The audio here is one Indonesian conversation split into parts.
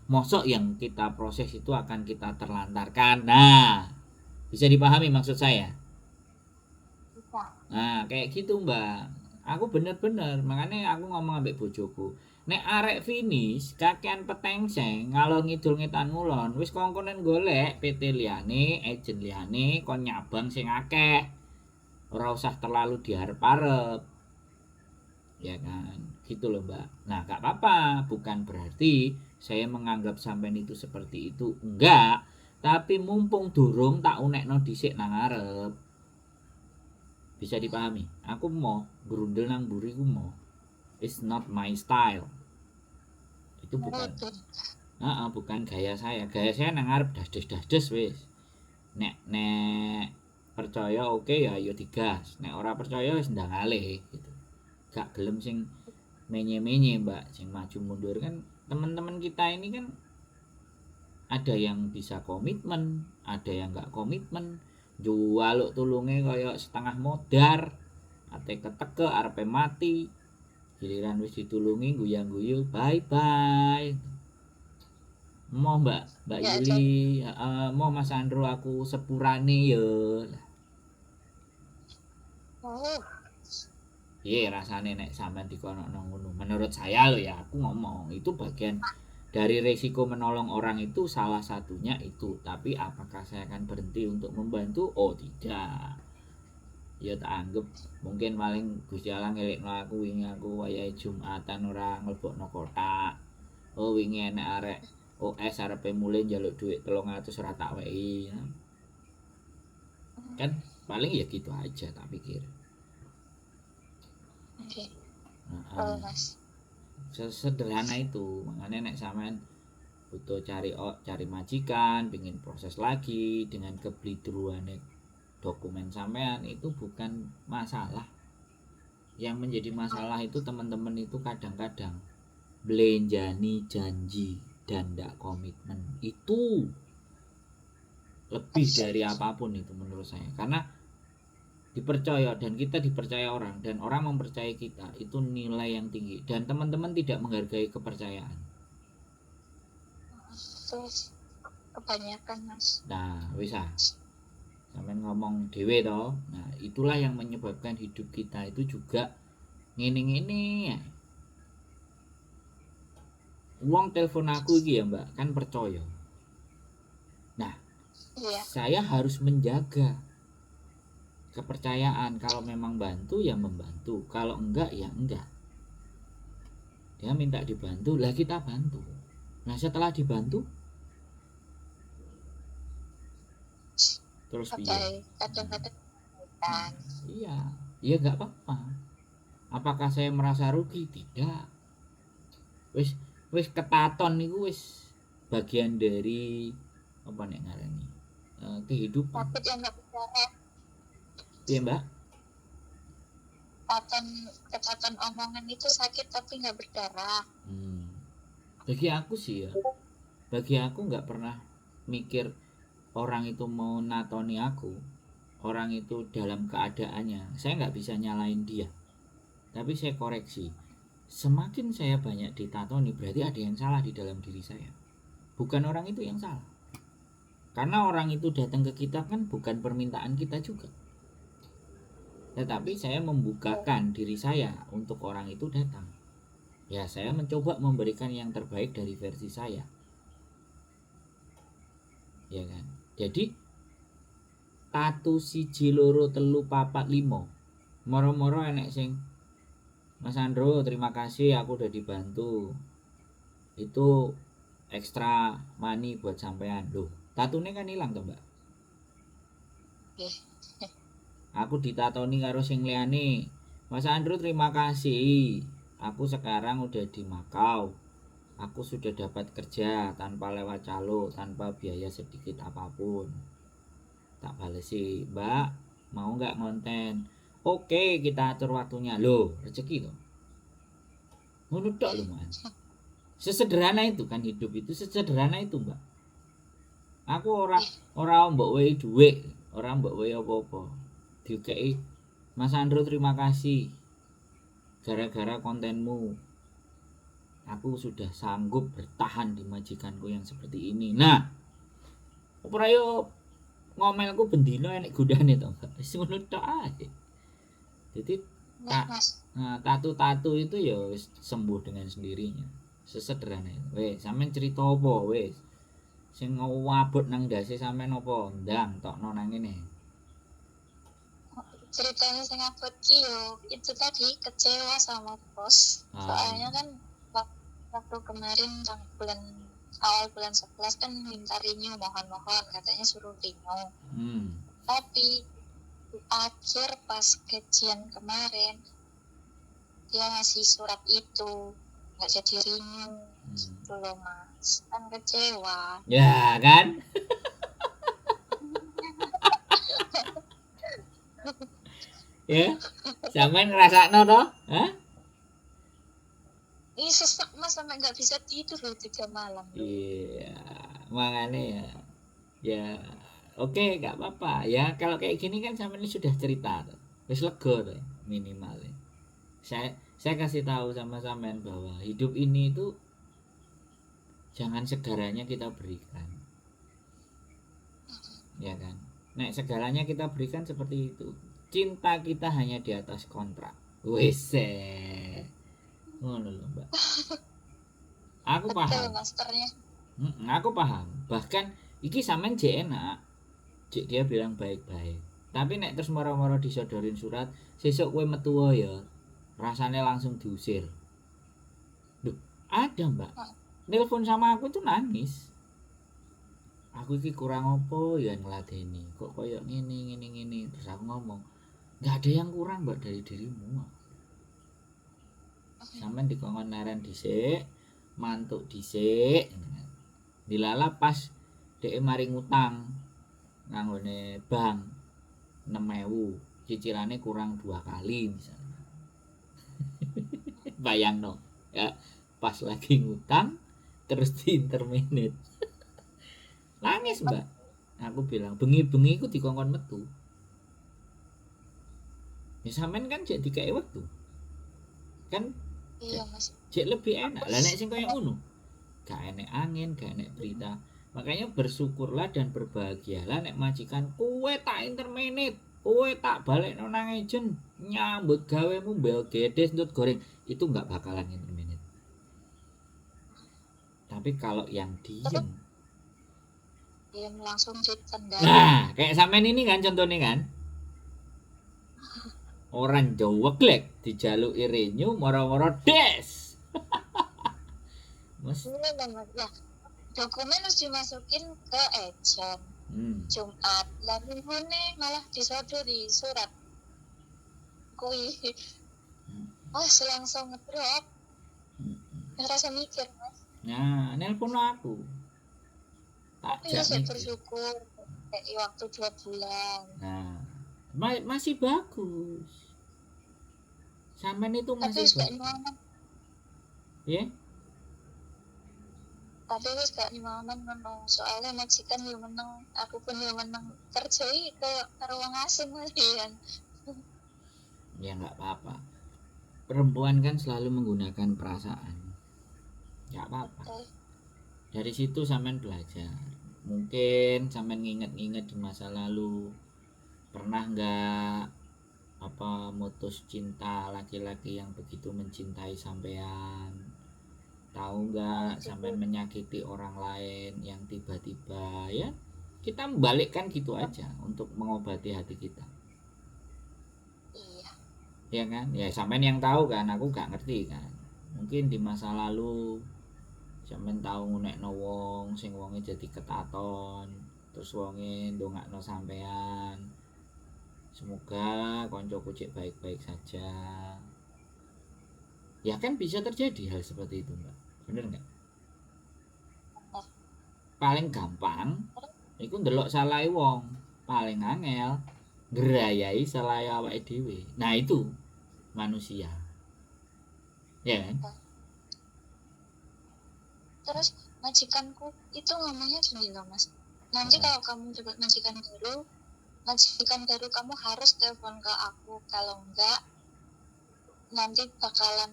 mosok yang kita proses itu akan kita terlantarkan. Nah, bisa dipahami maksud saya? Bisa. Nah, kayak gitu, Mbak. Aku bener-bener, makanya aku ngomong ambek bojoku. Nek arek finish, kakean petengseng, ngalor ngidul ngetan ngulon, wis kongkonen golek PT liyane, agent liyane, kon nyabang sing akeh. Ora usah terlalu diharep-harep. Ya kan? Gitu loh, Mbak. Nah, gak apa-apa, bukan berarti saya menganggap sampean itu seperti itu. Enggak, tapi mumpung durung tak unekno dhisik nang ngarep. Bisa dipahami, aku mau gerundel nang mburi ku mau, it's not my style, itu bukan Betul. bukan gaya saya nang ngarep dasdes wis. Nek percaya oke ya ayo digas, nek ora percaya wis ndang alih gitu. Gak gelem sing menye-menye, Mbak, sing maju mundur kan. Teman-teman kita ini kan ada yang bisa komitmen, ada yang gak komitmen, jual tulunge kaya setengah modar, ate keteke arepe mati, giliran wis ditulungi guyang-guyu bye bye. Mau Mbak Ya, Yuli, mau Mas Andro aku sepurane yo. oh, Piye rasane nek sampean dikono ngono? Menurut saya lo ya, aku ngomong itu bagian dari resiko menolong orang, itu salah satunya itu. Tapi apakah saya akan berhenti untuk membantu? Oh tidak. Ya tak anggap mungkin paling Gusti Allah ngelekno aku wingi aku wayahe Jumatan ora mlebokno kotak. Oh wingi enek arek OS arepe mulai njaluk duit 300 ora tak wehi. Kan paling ya gitu aja tak pikir. oke. Heeh. Mas. Sesederhana itu. Makanya nek sampean butuh cari majikan, pingin proses lagi dengan keblidruane dokumen sampean, itu bukan masalah. Yang menjadi masalah itu teman-teman itu kadang-kadang belenjani janji dan ndak komitmen. Itu lebih dari apapun itu menurut saya. Karena dipercaya dan kita dipercaya orang dan orang mempercayai kita, itu nilai yang tinggi dan teman-teman tidak menghargai kepercayaan. Terus kebanyakan, Mas. Nah, bisa sampean ngomong dhewe toh. Nah, itulah yang menyebabkan hidup kita itu juga ngene-ngene ya. Wong telepon aku iki ya, Mbak, kan percaya. Nah, Iya. saya harus menjaga kepercayaan. Kalau memang bantu ya membantu, kalau enggak ya enggak. Dia minta dibantu, lah kita bantu. Nah, setelah dibantu terus piye? Kadang-kadang Nah, kan. iya, iya nggak apa-apa. Apakah saya merasa rugi? Tidak. Wis wis ketaton niku wis bagian dari apa nek ngarani kehidupan. Tapi dia nggak bicara. Iya, Mbak. Ketaatan omongan itu sakit tapi nggak berdarah. Hmm. Bagi aku sih ya, bagi aku nggak pernah mikir orang itu mau natoni aku, orang itu dalam keadaannya saya nggak bisa nyalain dia, tapi saya koreksi. Semakin saya banyak ditatoni berarti ada yang salah di dalam diri saya, bukan orang itu yang salah. Karena orang itu datang ke kita kan bukan permintaan kita juga, tetapi saya membukakan diri saya untuk orang itu datang. Ya saya mencoba memberikan yang terbaik dari versi saya, ya kan. Jadi tatu siji loro telu papat limo, moro-moro enek sing Mas Andro terima kasih aku udah dibantu, itu ekstra money buat sampean. Loh, tatune kan hilang tuh, Mbak. Oke. Aku ditatoni karo sing liyane, Mas Andro terima kasih, aku sekarang udah di Makau, aku sudah dapat kerja tanpa lewat calo, tanpa biaya sedikit apapun. Tak balesi, Mbak mau nggak ngonten? Oke, kita atur waktunya. Loh, rezeki tuh ngono tok lho, Man. Sesederhana itu kan hidup, itu sesederhana itu, Mbak. Aku ora mbok wehi dhuwit, ora mbok wehi apa-apa. Diukeki, Mas Andro terima kasih gara-gara kontenmu. Aku sudah sanggup bertahan di majikanku yang seperti ini. Nah, ora yo ngomelku bendino enek godane to, Mbak. Wis ngono tok ae. Jadi Nih Mas, tatu-tatu itu ya wis sembuh dengan sendirinya. Sesederhana itu. Wes, sampean cerita apa wes? Sing ngawabut nang ndase sampean apa? Ndang tokno nang ngene. ceritanya saya ngabot yo itu tadi kecewa sama bos. Soalnya kan waktu kemarin bulan awal bulan 11 kan minta renew, mohon katanya suruh renew. Tapi di akhir pas gajian kemarin dia ngasih surat itu nggak jadi renew. Gitu loh Mas, kan kecewa. Ya kan? Ya, sampean ngrasakno to? Hah? Ini sesak Mas sampai nggak bisa tidur loh 3 malam. Iya, makanya ya. Ya, oke, nggak apa-apa. Ya, kalau kayak gini kan sampean ini sudah cerita tuh. Wis lega tuh minimal. Saya kasih tahu sama sampean bahwa hidup ini itu jangan segalanya kita berikan. Ya kan? Nek segalanya kita berikan seperti itu. Cinta kita hanya di atas kontrak. Wes. Ngono lho, Mbak. Aku Betul, paham. masternya. Aku paham. Bahkan iki sampean jek enak. Jek dia bilang baik-baik. Tapi nek terus moro-moro disodorin surat, sesuk kowe metu ya. Rasanya langsung diusir. Duh, ada Mbak. Nelpon sama aku tuh nangis. Aku iki kurang apa ya ngeladeni. Kok koyo ngene. Terus aku ngomong, nggak ada yang kurang Mbak dari dirimu. Sampeyan dikongkon leren dhisik, mantuk dhisik. Dilala pas dhek mari ngutang nanggone bank 6.000, cicilane kurang 2 kali misalnya. Bayangno, ya pas lagi ngutang terus diinterminate. Nangis Mbak. Aku bilang bengi-bengi iku dikongkon metu. Ya sampean kan jek dikei wektu. Kan iya Mas, jek lebih enak. Lah nek sing koyo ngono, gak enek angin, gak enek berita. Makanya bersyukurlah dan berbahagialah nek majikan kowe tak interminate, kowe tak balik nang agent, nyambut gawemu mbel gedes ndut goreng, itu nggak bakalan interminate. Tapi kalau yang diem langsung ditendang. nah kayak sampean ini kan contohnya kan, orang jowek dijaluki renew moro-moro des. Mas Ya, dokumen harus dimasukin ke agent Jumat, lah minggunya malah disodori surat kui. Langsung ngedrop. Ngerasa mikir Mas. Nah, nelpon aku. Tapi saya bersyukur kayak waktu 2 bulan. Nah, masih bagus. Sampean itu masih bagus. Ya? Tapi wis gak nyaman menang. Soalnya majikan yo menang, aku pun yo menang. Terjadi ke wong asing malian. Ya nggak apa-apa. Perempuan kan selalu menggunakan perasaan. Nggak apa-apa. Dari situ sampean belajar. Mungkin sampean nginget-nginget di masa lalu pernah nggak mutus cinta laki-laki yang begitu mencintai sampean. Tahu nggak sampean menyakiti orang lain yang tiba-tiba ya kita membalikkan gitu aja untuk mengobati hati kita. Iya. Ya kan? Ya sampean yang tahu kan, aku nggak ngerti kan. Mungkin di masa lalu sampean tahu ngunekno wong sing wonge jadi ketaton, terus wonge ndongakno sampean. Semoga koncoku cek baik-baik saja. Ya kan bisa terjadi hal seperti itu, Mbak. Bener nggak? Paling gampang iku ndelok salahe wong, paling angel ngerayai salahe awake dhewe. Nah, itu manusia. Ya kan? Terus majikanku itu ngomongnya gini loh Mas. Nanti kalau kamu juga majikan baru kamu harus telepon ke aku, kalau enggak nanti bakalan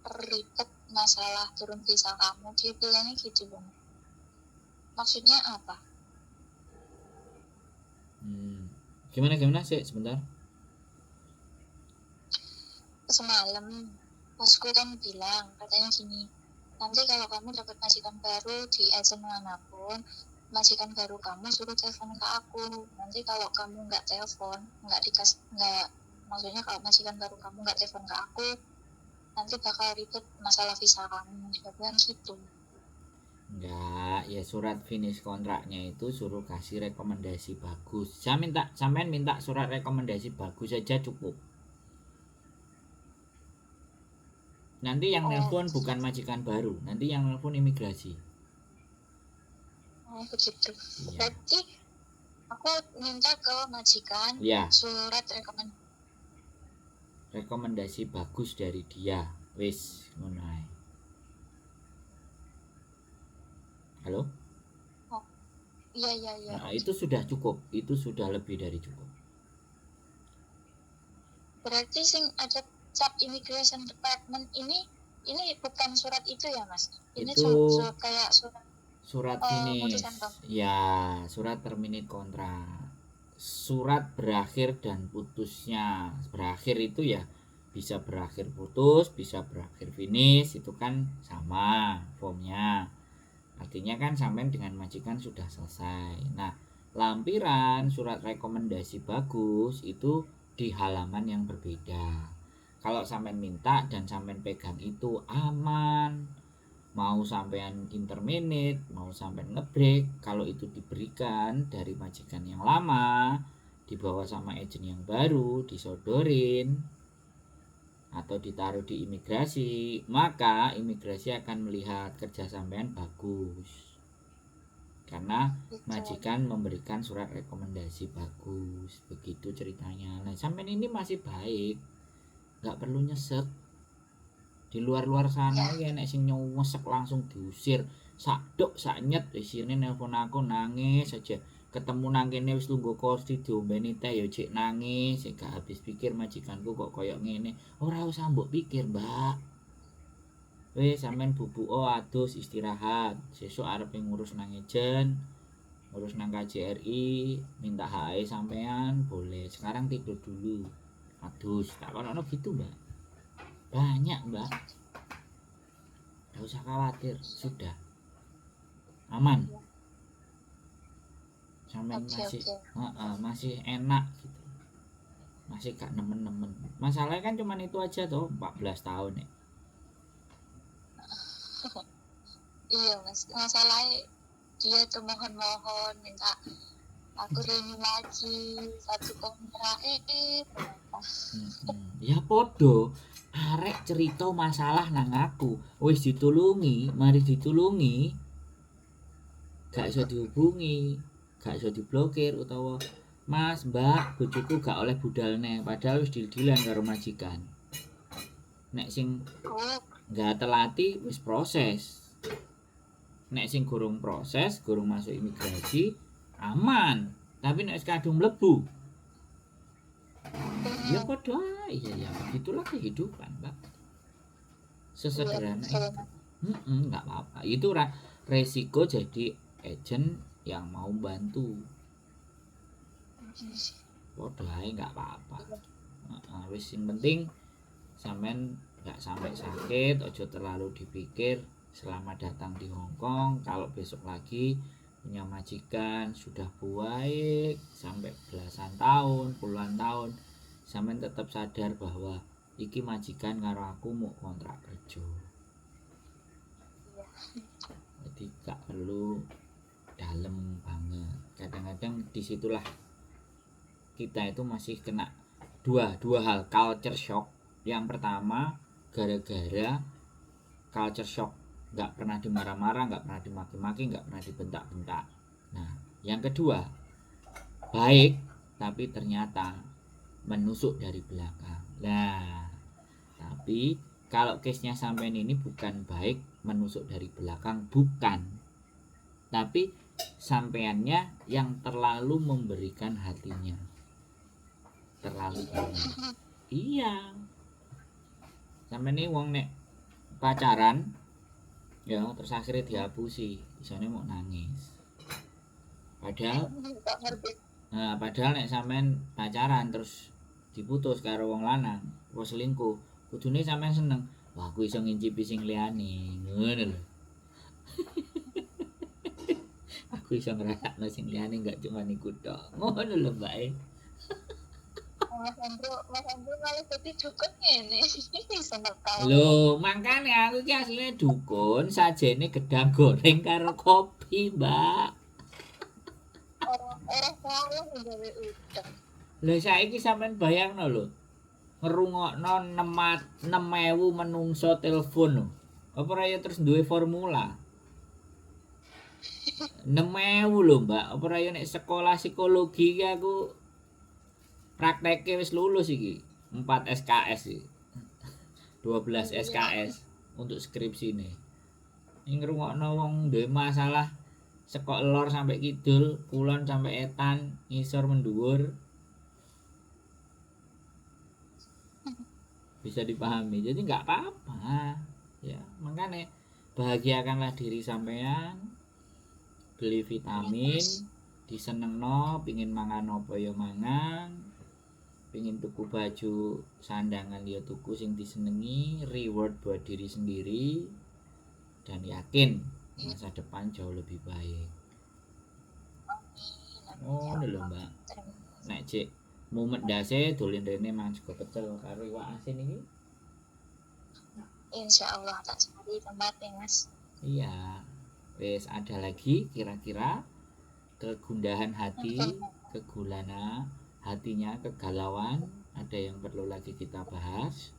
memperribet masalah turun visa kamu. Dia bilangnya gitu Bang. Maksudnya apa? Gimana sih sebentar. Semalam bosku kan bilang katanya gini, nanti kalau kamu dapat majikan baru di agent manapun, majikan baru kamu suruh telepon ke aku. Nanti kalau kamu nggak telepon, maksudnya kalau majikan baru kamu nggak telepon ke aku, nanti bakal ribet masalah visa kamu. Dia bilang gitu. Enggak, ya surat finish kontraknya itu suruh kasih rekomendasi bagus. Sampean minta surat rekomendasi bagus saja cukup. Nanti yang nelpon bukan majikan baru, nanti yang nelpon imigrasi. Oh begitu. Iya. Berarti aku minta ke majikan Ya, surat rekomendasi bagus dari dia. Wis ngono ae. Halo? Iya. Nah, itu sudah cukup, itu sudah lebih dari cukup. Berarti sing ada cap immigration department ini bukan surat itu ya Mas? Ini Itu kayak surat finish. putusan kamu. Ya, surat terminate kontrak. Surat berakhir dan putusnya. Berakhir itu ya bisa berakhir putus, bisa berakhir finish, itu kan sama formnya. Artinya kan sampai dengan majikan sudah selesai. Nah, lampiran surat rekomendasi bagus itu di halaman yang berbeda. Kalau sampean minta dan sampean pegang itu aman. Mau sampean interminate, mau sampean ngebreak, kalau itu diberikan dari majikan yang lama, dibawa sama agent yang baru, disodorin atau ditaruh di imigrasi, maka imigrasi akan melihat kerja sampean bagus karena majikan memberikan surat rekomendasi bagus. Begitu ceritanya. Nah, sampean ini masih baik, nggak perlu nyesek. Di luar sana ya nek sing nyesek langsung diusir, sakdok saknyet isine nelpon aku nangis saja. Ketemu nang kene wis lungguh kursi diombeni teh ya cek nangis, gak habis pikir majikanku kok koyok ngene. Ora usah mbok pikir, Mbak. Wis sampean bubuko adus istirahat. Sesuk arep ngurus nang ejen, ngurus nang KJRI, minta HE sampean boleh. Sekarang tidur dulu. Adus, tak kono gitu, Mbak. Banyak, Mbak. Gak usah khawatir, sudah aman. Sampean masih enak gitu, masih gak nemen-nemen. Masalahnya kan cuman itu aja tuh, 14 tahun ya. Iya Mas, masalahnya dia tuh mohon minta aku renew lagi 1 kontrak Ya podo arek cerita masalah nang aku wis ditulungi, mari ditulungi gak iso dihubungi, gak iso diblokir utawa Mas, Mbak, bojoku gak oleh budalne, padahal wis dil-dilan karo majikan. Nek sing gak telati wis proses. Nek sing gurung proses, gurung masuk imigrasi, aman. Tapi nek wis kadung mlebu, ya padha ya begitulah kehidupan, Mbak. Sesederhana itu. Nggak apa-apa. Itu resiko jadi agent yang mau bantu. Padha ae nggak apa-apa. Wis sing penting sampean nggak sampai sakit, ojo terlalu dipikir. Selamat datang di Hong Kong. Kalau besok lagi punya majikan sudah baik sampai belasan tahun, puluhan tahun, sampean tetap sadar bahwa iki majikan karo aku mau kontrak kerja. Jadi gak perlu dalam banget. Kadang-kadang disitulah kita itu masih kena dua hal culture shock. Yang pertama gara-gara culture shock, nggak pernah dimarah-marah, nggak pernah dimaki-maki, nggak pernah dibentak-bentak. Nah, yang kedua baik tapi ternyata menusuk dari belakang. Nah, tapi kalau case-nya sampean ini bukan baik menusuk dari belakang, bukan, tapi sampeannya yang terlalu memberikan hatinya, terlalu banyak. Iya, sampean ini wong nek pacaran ya terus akhirnya dihapusi isone mau nangis padahal Tak ngerti. padahal nek sampean pacaran terus diputus karo wong lanang apa selingkuh kudune sampean seneng wah aku iso ngincipi sing liyane ngono lho aku iso ngrasakno sing liyane enggak cuma iku tok ngono lho Mbak Mas Andro malah jadi dukun ngene. Seneng tahu. Lho, makane aku iki asline dukun, sajene gedang goreng karo kopi, Mbak. Orang salah nggawe udang. Lha saiki sampean bayangno lho. Ngerungokno 6.000 menungso telepon lho. Apa ora ya terus duwe formula? 6.000 lho, Mbak. Apa ora ya nek sekolah psikologi iki aku prakteke wis lulus iki. 4 SKS iki. 12 SKS untuk skripsi nih. Ini ngerungokno wong duwe masalah sekok lor sampai kidul, kulon sampai etan, ngisor mendhuwur. Bisa dipahami. Jadi nggak apa-apa. Ya, makanya bahagiakanlah diri sampean. Beli vitamin, disenengno, pingin mangan apa ya mangan. Pingin tuku baju sandangan ya tuku sing disenengi, reward buat diri sendiri dan yakin masa depan jauh lebih baik. Oh lho Mbak, nek cek mumet dase dolen rene mangan sego pecel karo iwak asin iki. Insyaallah tak cari tempat ya Mas. Iya. Wes ada lagi kira-kira kegundahan hati, kegulana hatinya, kegalauan, ada yang perlu lagi kita bahas?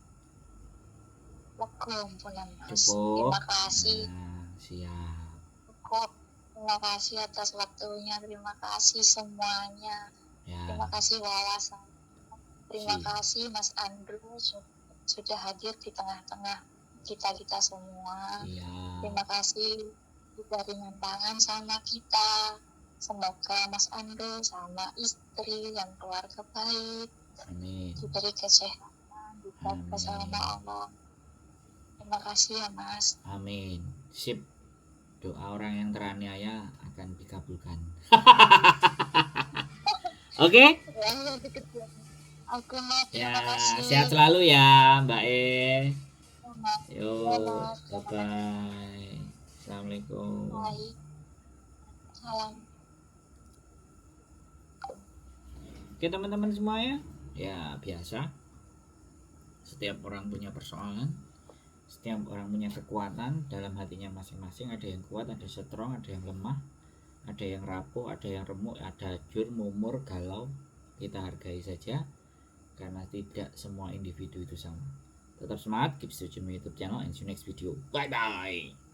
Kumpulan Mas. Cukup. Terima kasih. Nah, siap. Cukup. Terima kasih atas waktunya. Terima kasih semuanya. Ya. Terima kasih wawasan. Terima Siap. kasih Mas Andrew sudah hadir di tengah-tengah kita semua. Iya. Terima kasih sudah ringan tangan sama kita. Semoga Mas Andrew sama istri dan keluarga baik. Amin. Diberi kesehatan, dijaga sama Allah. Terima kasih ya Mas. Amin. Sip. Doa orang yang teraniaya akan dikabulkan. Oke? Oke, Mas. Ya, Terima kasih. sehat selalu ya, Mbak E. Yo, Mas. bye-bye. Assalamualaikum. Baik. Salam. Oke teman-teman semuanya, ya biasa. Setiap orang punya persoalan, setiap orang punya kekuatan dalam hatinya masing-masing. Ada yang kuat, ada strong, ada yang lemah, ada yang rapuh, ada yang remuk, ada jur, mumur, galau. Kita hargai saja, karena tidak semua individu itu sama. Tetap semangat, keep searching my YouTube channel, and see you next video. Bye bye.